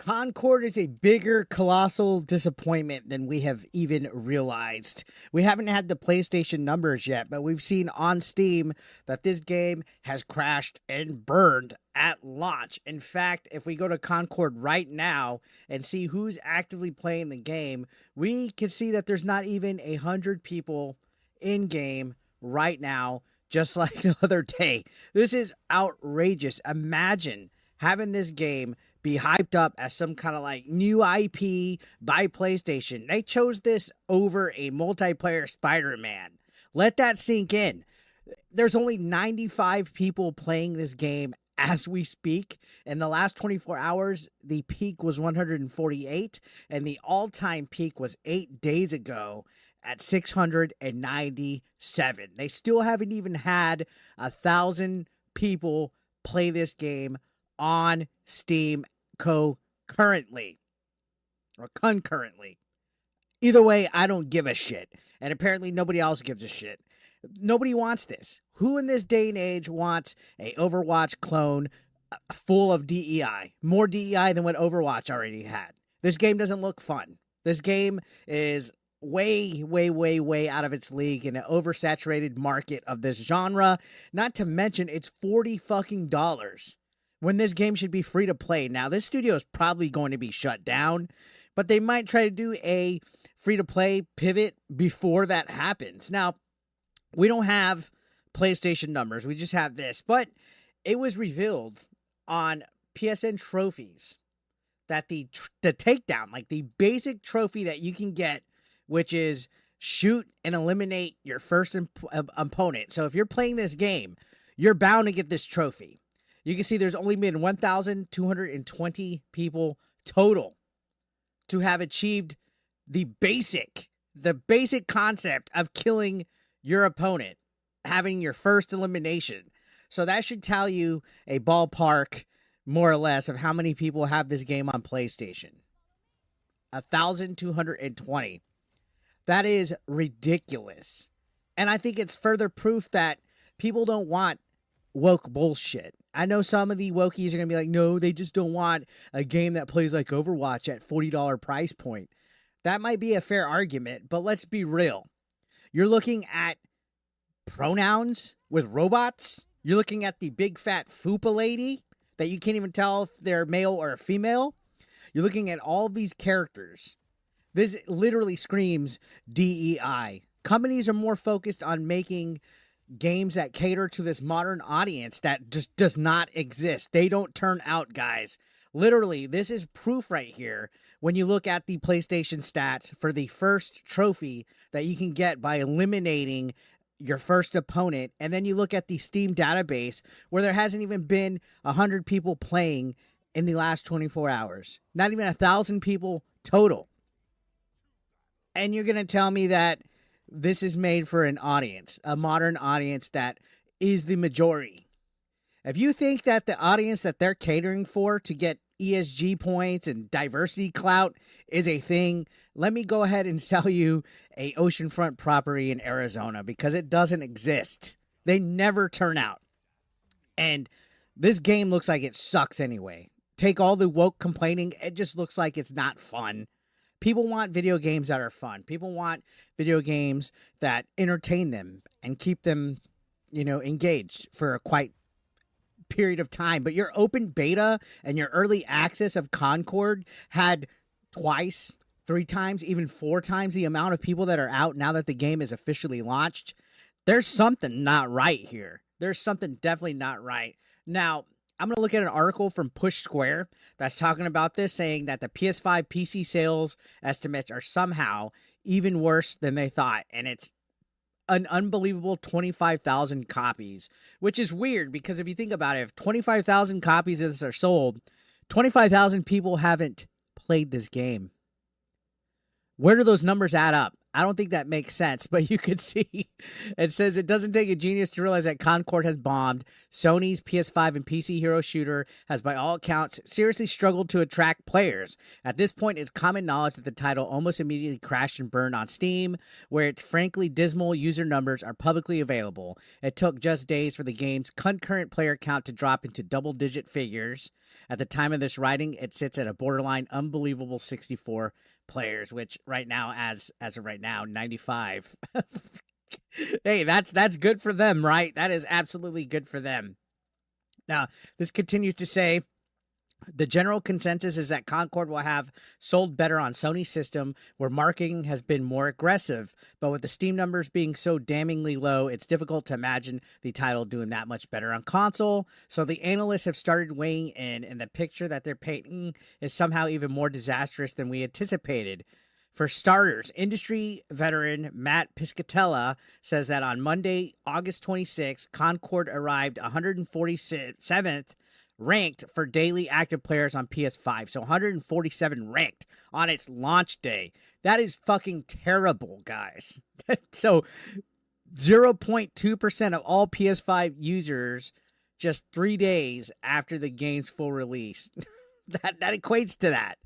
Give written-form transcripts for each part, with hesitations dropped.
Concord is a bigger, colossal disappointment than we have even realized. We haven't had the PlayStation numbers yet, but we've seen on Steam that this game has crashed and burned at launch. In fact, if we go to Concord right now and see who's actively playing the game, we can see that there's not even 100 people in game right now, just like the other day. This is outrageous. Imagine having this game be hyped up as some kind of like new IP by PlayStation. They chose this over a multiplayer Spider-Man. Let that sink in. There's only 95 people playing this game as we speak. In the last 24 hours, the peak was 148, and the all-time peak was 8 days ago at 697. They still haven't even had 1,000 people play this game on Steam concurrently. Either way, I don't give a shit. And apparently nobody else gives a shit. Nobody wants this. Who in this day and age wants a Overwatch clone full of DEI? More DEI than what Overwatch already had. This game doesn't look fun. This game is way out of its league in an oversaturated market of this genre. Not to mention, it's $40 when this game should be free to play. Now, this studio is probably going to be shut down, but they might try to do a free to play pivot before that happens. Now, we don't have PlayStation numbers. We just have this, but it was revealed on PSN trophies that the takedown, like the basic trophy that you can get, which is shoot and eliminate your first opponent. So if you're playing this game, you're bound to get this trophy. You can see there's only been 1,220 people total to have achieved the basic concept of killing your opponent, having your first elimination. So that should tell you a ballpark, more or less, of how many people have this game on PlayStation. 1,220. That is ridiculous. And I think it's further proof that people don't want woke bullshit. I know some of the wokies are going to be like, no, they just don't want a game that plays like Overwatch at $40 price point. That might be a fair argument, but let's be real. You're looking at pronouns with robots. You're looking at the big fat fupa lady that you can't even tell if they're male or female. You're looking at all of these characters. This literally screams DEI. Companies are more focused on making games that cater to this modern audience that just does not exist. They don't turn out, guys. Literally, this is proof right here when you look at the PlayStation stats for the first trophy that you can get by eliminating your first opponent. And then you look at the Steam database where there hasn't even been 100 people playing in the last 24 hours. Not even 1,000 people total. And you're going to tell me that this is made for an audience, a modern audience that is the majority. If you think that the audience that they're catering for to get ESG points and diversity clout is a thing, let me go ahead and sell you a oceanfront property in Arizona, because it doesn't exist. They never turn out. And this game looks like it sucks anyway. Take all the woke complaining, it just looks like it's not fun. People want video games that are fun. People want video games that entertain them and keep them, engaged for a quite period of time. But your open beta and your early access of Concord had twice, 3 times, even 4 times the amount of people that are out now that the game is officially launched. There's something not right here. There's something definitely not right. Now, I'm going to look at an article from Push Square that's talking about this, saying that the PS5 PC sales estimates are somehow even worse than they thought. And it's an unbelievable 25,000 copies, which is weird because if you think about it, if 25,000 copies of this are sold, 25,000 people haven't played this game. Where do those numbers add up? I don't think that makes sense, but you could see it says it doesn't take a genius to realize that Concord has bombed. Sony's PS5 and PC hero shooter has, by all accounts, seriously struggled to attract players. At this point, it's common knowledge that the title almost immediately crashed and burned on Steam, where its frankly dismal user numbers are publicly available. It took just days for the game's concurrent player count to drop into double-digit figures. At the time of this writing, it sits at a borderline unbelievable 64 players, which right now, as of right now, 95. Hey, that's good for them, right? That is absolutely good for them. Now, this continues to say, the general consensus is that Concord will have sold better on Sony's system, where marketing has been more aggressive. But with the Steam numbers being so damningly low, it's difficult to imagine the title doing that much better on console. So the analysts have started weighing in, and the picture that they're painting is somehow even more disastrous than we anticipated. For starters, industry veteran Matt Piscatella says that on Monday, August 26, Concord arrived 147th ranked for daily active players on PS5. So 147 ranked on its launch day. That is fucking terrible, guys. So 0.2% of all PS5 users just 3 days after the game's full release. that equates to that.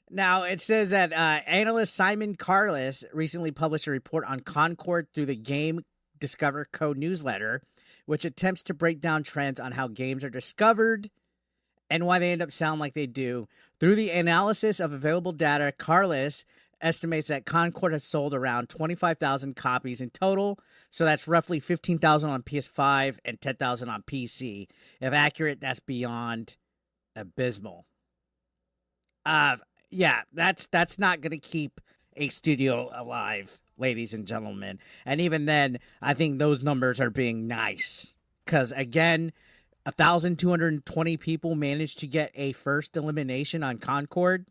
Now, it says that analyst Simon Carlis recently published a report on Concord through the Game Discover Code newsletter, which attempts to break down trends on how games are discovered and why they end up sounding like they do. Through the analysis of available data, Carlis estimates that Concord has sold around 25,000 copies in total, so that's roughly 15,000 on PS5 and 10,000 on PC. If accurate, that's beyond abysmal. Yeah, that's not going to keep a studio alive, ladies and gentlemen. And even then, I think those numbers are being nice. Because, again, 1,220 people managed to get a first elimination on Concord.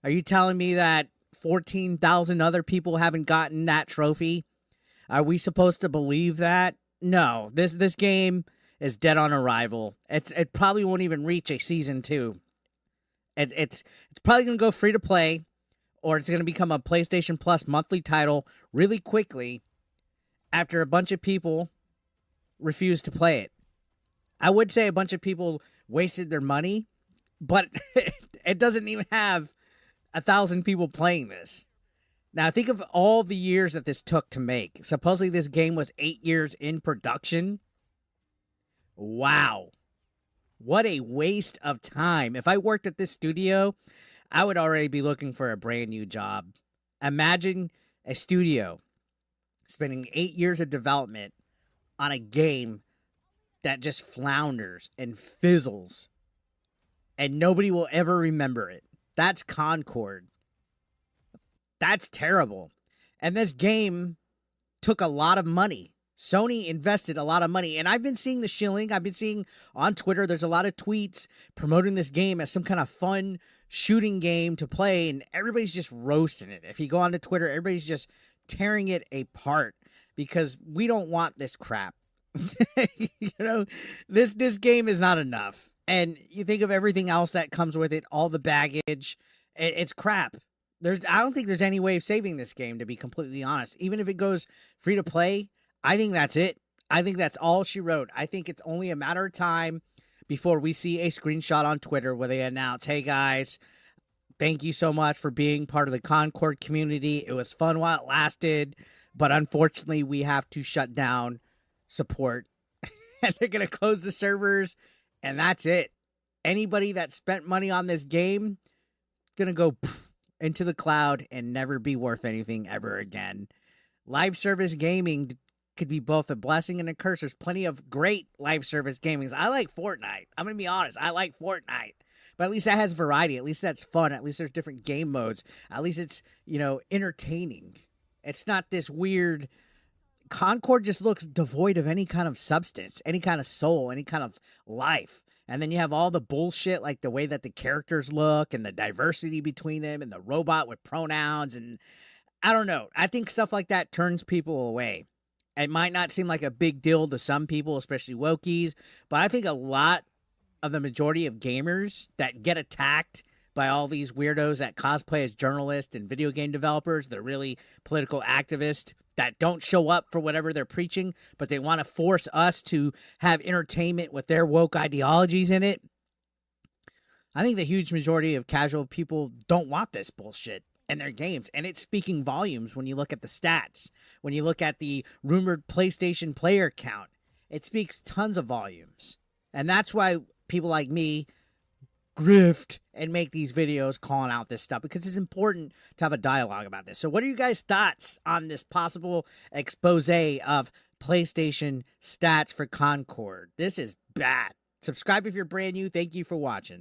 Are you telling me that 14,000 other people haven't gotten that trophy? Are we supposed to believe that? No, this game is dead on arrival. It probably won't even reach a season 2. It's probably going to go free to play, or it's going to become a PlayStation Plus monthly title really quickly after a bunch of people refuse to play it. I would say a bunch of people wasted their money, but it doesn't even have 1,000 people playing this. Now, think of all the years that this took to make. Supposedly this game was 8 years in production. Wow. What a waste of time. If I worked at this studio, I would already be looking for a brand new job. Imagine a studio spending 8 years of development on a game that just flounders and fizzles, and nobody will ever remember it. That's Concord. That's terrible. And this game took a lot of money. Sony invested a lot of money, and I've been seeing the shilling. I've been seeing on Twitter, there's a lot of tweets promoting this game as some kind of fun shooting game to play, and everybody's just roasting it. If you go onto Twitter, everybody's just tearing it apart because we don't want this crap. This game is not enough. And you think of everything else that comes with it, all the baggage, it's crap. I don't think there's any way of saving this game, to be completely honest. Even if it goes free to play, I think that's it. I think that's all she wrote. I think it's only a matter of time before we see a screenshot on Twitter where they announce, hey guys, thank you so much for being part of the Concord community. It was fun while it lasted, but unfortunately we have to shut down support and they're going to close the servers, and that's it. Anybody that spent money on this game going to go into the cloud and never be worth anything ever again. Live service gaming could be both a blessing and a curse. There's plenty of great live service gaming. I like Fortnite. I'm going to be honest. I like Fortnite. But at least that has variety. At least that's fun. At least there's different game modes. At least it's, entertaining. It's not this weird... Concord just looks devoid of any kind of substance, any kind of soul, any kind of life. And then you have all the bullshit, like the way that the characters look and the diversity between them and the robot with pronouns. And I don't know. I think stuff like that turns people away. It might not seem like a big deal to some people, especially wokies, but I think a lot of the majority of gamers that get attacked by all these weirdos that cosplay as journalists and video game developers. They're really political activists that don't show up for whatever they're preaching, but they want to force us to have entertainment with their woke ideologies in it. I think the huge majority of casual people don't want this bullshit in their games, and it's speaking volumes when you look at the stats. When you look at the rumored PlayStation player count, it speaks tons of volumes. And that's why people like me grift and make these videos calling out this stuff, because it's important to have a dialogue about this. So what are you guys' thoughts on this possible expose of PlayStation stats for Concord? This is bad. Subscribe if you're brand new. Thank you for watching.